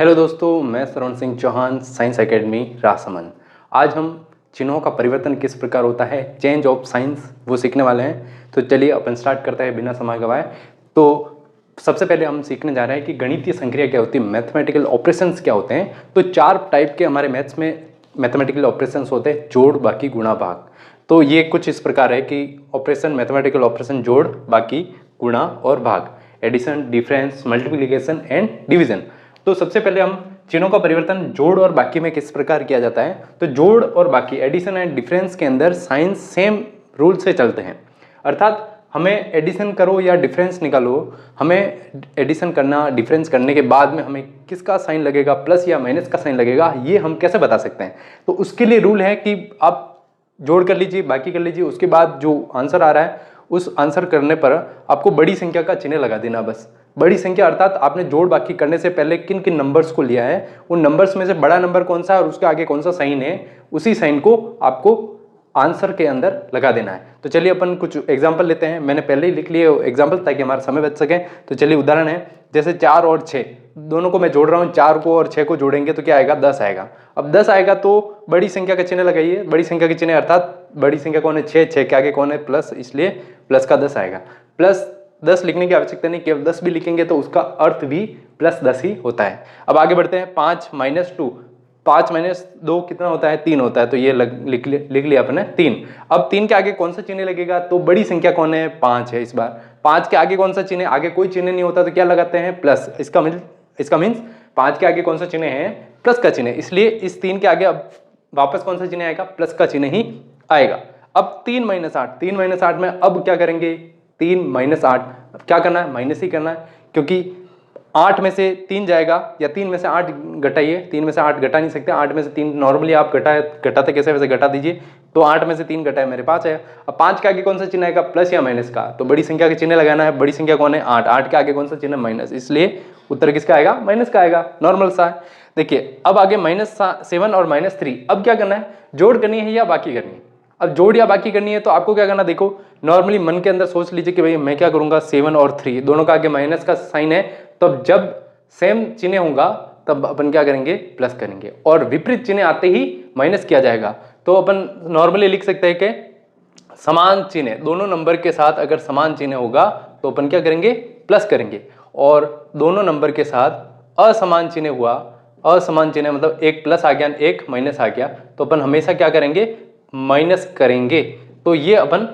Hello दोस्तों, मैं Sarwan Singh Chauhan, science academy Rajsamand. आज हम चिन्हों का परिवर्तन किस प्रकार होता है, चेंज ऑफ साइंस, वो सीखने वाले हैं। तो चलिए अपन स्टार्ट करते हैं बिना समय गवाए। तो सबसे पहले हम सीखने जा रहे हैं कि गणितीय संक्रिया क्या होती है, मैथमेटिकल ऑपरेशंस क्या होते हैं। तो 4 टाइप के हमारे मैथ्स में मैथमेटिकल ऑपरेशंस होते हैं: जोड़, बाकी, गुणा, भाग। तो ये कुछ इस प्रकार है कि ऑपरेशन, मैथमेटिकल ऑपरेशन जोड़, बाकी, गुणा और भाग, addition, difference, multiplication and division. तो सबसे पहले हम चिन्हों का परिवर्तन जोड़ और बाकी में किस प्रकार किया जाता है। तो जोड़ और बाकी, एडिशन एंड डिफरेंस के अंदर साइंस सेम रूल से चलते हैं। अर्थात हमें एडिशन करो या डिफरेंस निकालो, हमें एडिशन करना, डिफरेंस करने के बाद में हमें किसका साइन लगेगा, प्लस या माइनस का साइन लगेगा, ये हम कैसे बता सकते हैं। तो उसके लिए रूल है कि आप जोड़ कर लीजिए, बाकी कर लीजिए, उसके बाद जो आंसर आ रहा है उस आंसर करने पर आपको बड़ी संख्या का चिन्ह लगा देना। बस बड़ी संख्या अर्थात आपने जोड़ बाकी करने से पहले किन किन नंबर्स को लिया है, उन नंबर्स में से बड़ा नंबर कौन सा है और उसके आगे कौन सा साइन है, उसी साइन को आपको आंसर के अंदर लगा देना है। तो चलिए अपन कुछ एग्जांपल लेते हैं। मैंने पहले ही लिख लिए एग्जांपल ताकि हमारा समय बच सके। तो चलिए उदाहरण है, जैसे 4 और 6 दोनों को मैं जोड़ रहा हूँ। 4 को और 6 को जोड़ेंगे तो क्या आएगा, 10 आएगा। अब 10 आएगा तो बड़ी संख्या का चिन्ह लगाइए। बड़ी संख्या के चिन्ह अर्थात बड़ी संख्या कौन है, 6 के आगे कौन है, प्लस, इसलिए प्लस का 10 आएगा। प्लस 10 लिखने की आवश्यकता नहीं, केवल 10 भी लिखेंगे तो उसका अर्थ भी प्लस 10 ही होता है। अब आगे बढ़ते हैं, 5 - 2, 5 - 2 कितना होता है, 3 होता है। तो ये लिख लिया अपने 3। अब 3 के आगे कौन सा चिन्ह लगेगा, तो बड़ी संख्या कौन है, 5 है। इस बार 5 के आगे कौन सा चिन्ह, आगे कोई चिन्ह नहीं होता तो क्या लगाते हैं, प्लस। इसका मीन्स 5 के आगे कौन सा चिन्ह है, प्लस का चिन्ह, इसलिए इस 3 के आगे अब वापस कौन सा चिन्ह आएगा, प्लस का चिन्ह ही आएगा। अब 3 - 8, 3 - 8 में अब क्या करेंगे, 3 - 8, अब क्या करना है, माइनस ही करना है, क्योंकि 8 में से 3 जाएगा, या 3 में से 8 घटाइए। 3 में से 8 घटा नहीं सकते, 8 में से 3 नॉर्मली आप घटाते कैसे, वैसे घटा दीजिए। तो 8 में से 3 घटाए मेरे 5 है। अब 5 के आगे कौन सा चिन्ह आएगा, प्लस या माइनस का। तो बड़ी संख्या के चिन्ह लगाना है। बड़ी संख्या कौन है, 8, 8 के आगे कौन सा चिन्ह, माइनस, इसलिए उत्तर किसका आएगा, माइनस का आएगा, नॉर्मल सा है। देखिए अब आगे -7 और -3, अब क्या करना है, जोड़ करनी है या बाकी करनी है। अब जोड़ या बाकी करनी है तो आपको क्या करना, देखो नॉर्मली मन के अंदर सोच लीजिए कि भाई मैं क्या करूंगा, 7 और 3 दोनों का आगे माइनस का साइन है, तब जब सेम चिन्ह होगा तब अपन क्या करेंगे, प्लस करेंगे, और विपरीत चिन्ह आते ही माइनस किया जाएगा। तो अपन नॉर्मली लिख सकते हैं कि समान चिन्ह, दोनों नंबर के साथ अगर समान चिन्ह होगा तो अपन क्या करेंगे, प्लस करेंगे, और दोनों नंबर के साथ असमान चिन्ह हुआ, असमान चिन्ह मतलब एक प्लस आ गया, एक माइनस आ गया, तो अपन हमेशा क्या करेंगे, माइनस करेंगे। तो ये अपन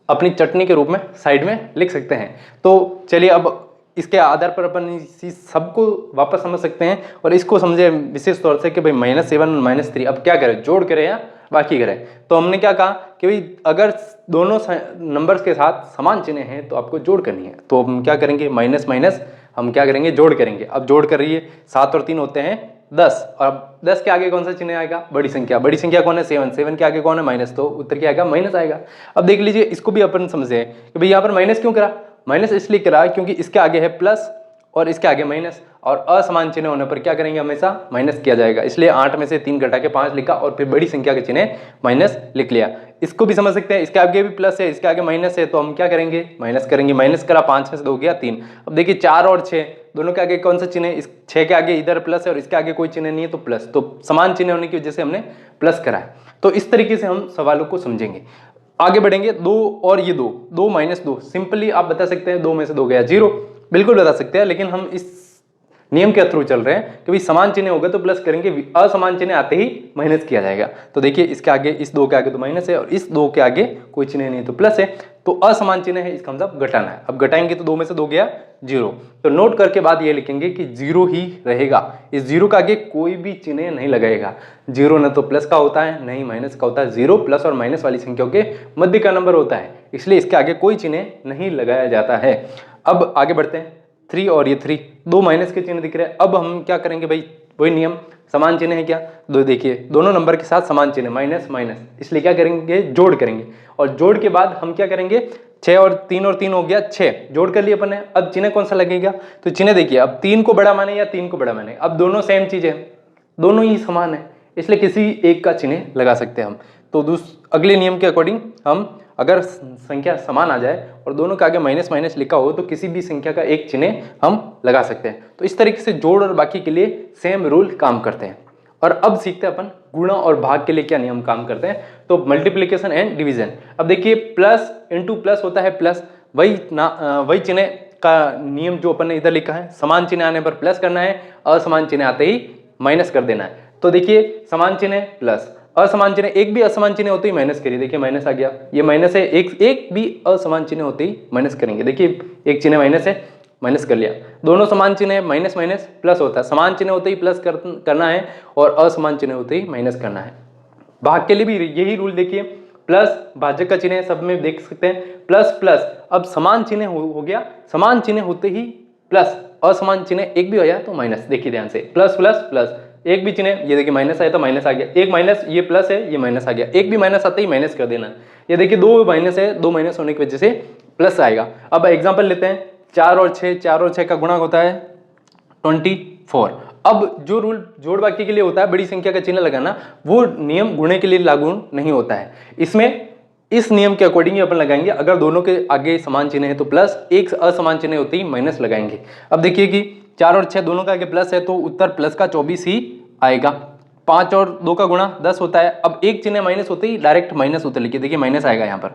अपनी चटनी के रूप में साइड में लिख सकते हैं। तो चलिए अब इसके आधार पर अपन इसी सबको वापस समझ सकते हैं, और इसको समझे विशेष तौर से कि भाई -7 -3 अब क्या करें, जोड़ करें या बाकी करें। तो हमने क्या कहा कि भाई अगर दोनों नंबर्स के साथ समान चिन्ह हैं तो आपको जोड़ करनी है। तो हम क्या करेंगे, माइनस माइनस हम क्या करेंगे, जोड़ करेंगे। अब जोड़ कर रही है, 7 और 3 होते हैं 10, और अब 10 के आगे कौन सा चिन्ह आएगा, बड़ी संख्या। बड़ी संख्या कौन है, 7, 7 के आगे कौन है, माइनस, तो उत्तर क्या आएगा, माइनस आएगा। अब देख लीजिए इसको भी अपन समझे कि भाई यहाँ पर माइनस क्यों करा, माइनस इसलिए करा क्योंकि इसके आगे है प्लस और इसके आगे माइनस, और असमान चिन्ह होने पर क्या करेंगे, हमेशा माइनस किया जाएगा। इसलिए 8 में से 3 घटा के 5 लिखा, और फिर बड़ी संख्या के चिन्ह माइनस लिख लिया। इसको भी समझ सकते हैं, इसके आगे भी प्लस है, इसके आगे माइनस है, तो हम क्या करेंगे, माइनस करेंगे। माइनस करा, 5 में से 2 गया 3। अब देखिए 4 और 6 दोनों के आगे कौन सा चिन्ह है, इस 6 के आगे इधर प्लस है और इसके आगे कोई चिन्ह नहीं है, तो प्लस, तो समान चिन्ह होने की वजह से हमने प्लस करा है। तो इस तरीके से हम सवालों को समझेंगे। आगे बढ़ेंगे, 2 और ये 2, 2 - 2, सिंपली आप बता सकते हैं 2 में से 2 गया 0, बिल्कुल बता सकते हैं, लेकिन हम इस नियम के थ्रू चल रहे हैं कि भाई समान चिन्ह होगा तो प्लस करेंगे, असमान चिन्ह आते ही माइनस किया जाएगा। तो देखिए इसके आगे, इस 2 के आगे तो माइनस है, और इस 2 के आगे कोई चिन्ह नहीं तो प्लस है, तो असमान चिन्ह है, इसका मतलब घटाना है। अब घटाएंगे तो 2 में से 2 गया 0, तो नोट करके बाद ये लिखेंगे कि 0 ही रहेगा। इस 0 के आगे कोई भी चिन्ह नहीं लगाएगा। 0 न तो प्लस का होता है, नहीं माइनस का होता है। 0 प्लस और माइनस वाली संख्याओं के मध्य का नंबर होता है, इसलिए इसके आगे कोई चिन्ह नहीं लगाया जाता है। अब आगे बढ़ते हैं, 3 और ये 3, 2 माइनस के चिन्ह दिख रहे हैं। अब हम क्या करेंगे भाई, वही नियम, समान चिन्ह है क्या, दो देखिए दोनों नंबर के साथ समान चिन्ह, माइनस माइनस, इसलिए क्या करेंगे, जोड़ करेंगे, और जोड़ के बाद हम क्या करेंगे, 6 और 3 हो गया 6, जोड़ कर लिए अपन ने। अब चिन्ह कौन सा लगेगा, तो चिन्ह देखिए, अब 3 को बड़ा माने या 3 को बड़ा माने, अब दोनों सेम चीज है, दोनों ही समान है, इसलिए किसी एक का चिन्ह लगा सकते हैं हम। तो अगले नियम के अकॉर्डिंग हम अगर संख्या समान आ जाए और दोनों के आगे माइनस माइनस लिखा हो तो किसी भी संख्या का एक चिन्ह हम लगा सकते हैं। तो इस तरीके से जोड़ और बाकी के लिए सेम रूल काम करते हैं। और अब सीखते हैं अपन गुणा और भाग के लिए क्या नियम काम करते हैं। तो मल्टीप्लिकेशन एंड डिवीजन। अब देखिए प्लस इंटू प्लस होता है प्लस, वही चिन्ह का नियम जो अपन ने इधर लिखा है, समान चिन्ह आने पर प्लस करना है, असमान चिन्ह आते ही माइनस कर देना है। तो देखिए समान चिन्ह प्लस, असमान चिन्ह, एक भी असमान चिन्ह होते ही माइनस करिए, देखिए माइनस आ गया, ये माइनस है, एक भी असमान चिन्ह होते ही माइनस करेंगे, देखिए एक चिन्ह माइनस है, माइनस कर लिया। दोनों समान चिन्ह है, माइनस माइनस प्लस होता है, समान चिन्ह होते ही प्लस करना है और असमान चिन्ह होते ही माइनस करना है। भाग के लिए भी यही रूल देखिए, प्लस भाजक का चिन्ह है, सब में देख सकते हैं प्लस प्लस, अब समान चिन्ह हो गया, समान चिन्ह होते ही प्लस, असमान चिन्ह एक भी हो जाए तो माइनस, देखिए ध्यान से, प्लस प्लस प्लस, एक भी चिन्ह, ये देखिए माइनस आया तो माइनस आ गया, एक माइनस, ये प्लस है ये माइनस आ गया, एक भी माइनस आते ही माइनस कर देना। ये देखिए दो माइनस है, दो माइनस होने की वजह से प्लस आएगा। अब एग्जांपल लेते हैं, 4 और 6 का गुणा होता है 24। अब जो रूल जोड़ बाकी के लिए होता है बड़ी संख्या का चिन्ह लगाना, वो नियम गुणे के लिए लागू नहीं होता है। इसमें इस नियम के अकॉर्डिंग अपन लगाएंगे, अगर दोनों के आगे समान चिन्ह है तो प्लस, एक असमान चिन्ह होते ही माइनस लगाएंगे। अब देखिए कि 4 और 6 दोनों का आगे प्लस है तो उत्तर प्लस का 24 ही आएगा। 5 और 2 का गुणा 10 होता है, अब एक चिन्ह माइनस होते ही डायरेक्ट माइनस होता है, लिखिए देखिए माइनस आएगा यहाँ पर।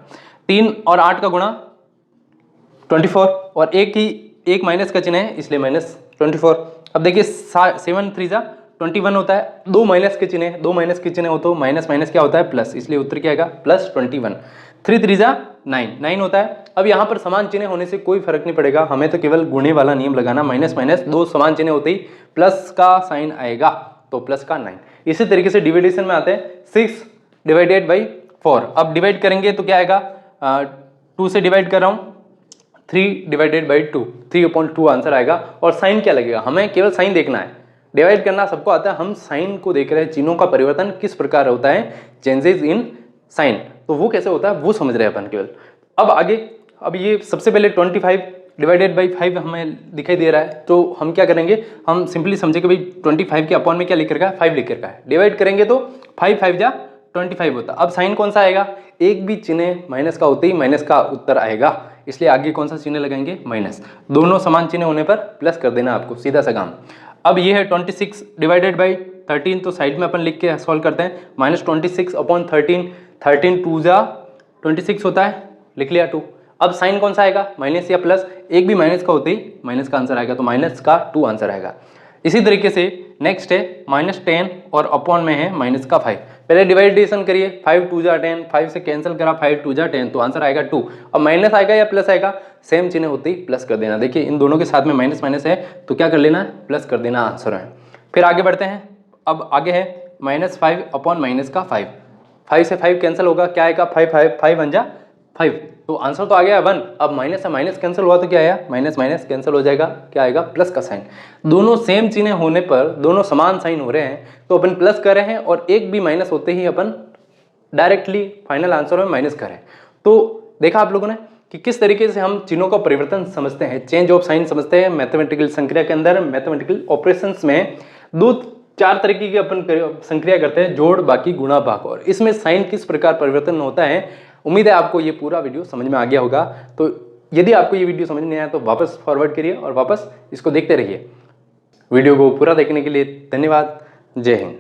3 और 8 का गुणा 24 और एक माइनस का चिन्ह है इसलिए माइनस 24। अब देखिए 7 3 जा 21 होता है, दो माइनस के चिन्ह है, दो माइनस के चिन्ह हो तो माइनस माइनस क्या होता है प्लस, इसलिए उत्तर क्या आएगा प्लस 21। 3 3 जा 9 होता है। अब यहाँ पर समान चिन्ह होने से कोई फर्क नहीं पड़ेगा, हमें तो केवल गुणे वाला नियम लगाना, माइनस माइनस दो समान चिन्ह होते ही प्लस का साइन आएगा तो प्लस का 9। इसी तरीके से डिविडेशन में आते हैं 6 डिवाइडेड बाई 4। अब डिवाइड करेंगे तो क्या आएगा, 2 से डिवाइड कर रहा हूँ, 3 डिवाइडेड बाई 2, 3/2 आंसर आएगा। और साइन क्या लगेगा, हमें केवल साइन देखना है, डिवाइड करना सबको आता है, हम साइन को देख रहे हैं, चिन्हों का परिवर्तन किस प्रकार होता है, चेंजेस इन साइन, तो वो कैसे होता है वो समझ रहे हैं अपन केवल। अब आगे, अब ये सबसे पहले 25 डिवाइडेड बाई 5 हमें दिखाई दे रहा है, तो हम क्या करेंगे, हम सिंपली समझे कि भाई 25 के अपॉन में क्या लिख रखा है 5 लिख रखा है, डिवाइड करेंगे तो 5 5 जा 25 होता। अब साइन कौन सा आएगा, एक भी चिन्ह माइनस का होते ही माइनस का उत्तर आएगा, इसलिए आगे कौन सा चिन्ह लगाएंगे माइनस, दोनों समान चिन्ह होने पर प्लस कर देना आपको, सीधा सा काम। अब ये है 26 डिवाइडेड बाई 13, तो साइड में अपन लिख के सॉल्व करते हैं, -26/13, 13 2 जा 26 होता है, लिख लिया 2। अब साइन कौन सा आएगा, माइनस या प्लस, एक भी माइनस का होते ही माइनस का आंसर आएगा, तो माइनस का 2 आंसर आएगा। इसी तरीके से नेक्स्ट है -10 और अपॉन में है माइनस का 5। पहले डिवाइडेशन करिए, 5 2 जा 10, 5 से कैंसिल करा, 5 2 जा 10, तो आंसर आएगा 2। अब माइनस आएगा या प्लस आएगा, सेम चिन्ह होते ही प्लस कर देना, देखिए इन दोनों के साथ में माइनस माइनस है तो क्या कर लेना है, प्लस कर देना आंसर है। फिर आगे बढ़ते हैं, अब आगे है -5 अपॉन माइनस का 5, 5 से 5 कैंसिल होगा, क्या आएगा 5 1 जा 5, तो आंसर तो आ गया 1। अब माइनस से माइनस कैंसिल हुआ तो क्या आया, माइनस माइनस कैंसिल हो जाएगा, क्या आएगा प्लस का साइन। दोनों सेम चिन्ह होने पर, दोनों समान साइन हो रहे हैं तो अपन प्लस कर रहे हैं, और एक भी माइनस होते ही अपन डायरेक्टली फाइनल आंसर में माइनस करें। तो देखा आप लोगों ने कि किस तरीके से हम चिन्हों का परिवर्तन समझते हैं, चेंज ऑफ साइन समझते हैं मैथमेटिकल संक्रिया के अंदर, मैथमेटिकल ऑपरेशंस में 2-4 तरीके की अपन संक्रिया करते हैं, जोड़ बाकी गुणा भाग, और इसमें साइन किस प्रकार परिवर्तन होता है। उम्मीद है आपको ये पूरा वीडियो समझ में आ गया होगा। तो यदि आपको ये वीडियो समझ नहीं आया तो वापस फॉरवर्ड करिए और वापस इसको देखते रहिए। वीडियो को पूरा देखने के लिए धन्यवाद। जय हिंद।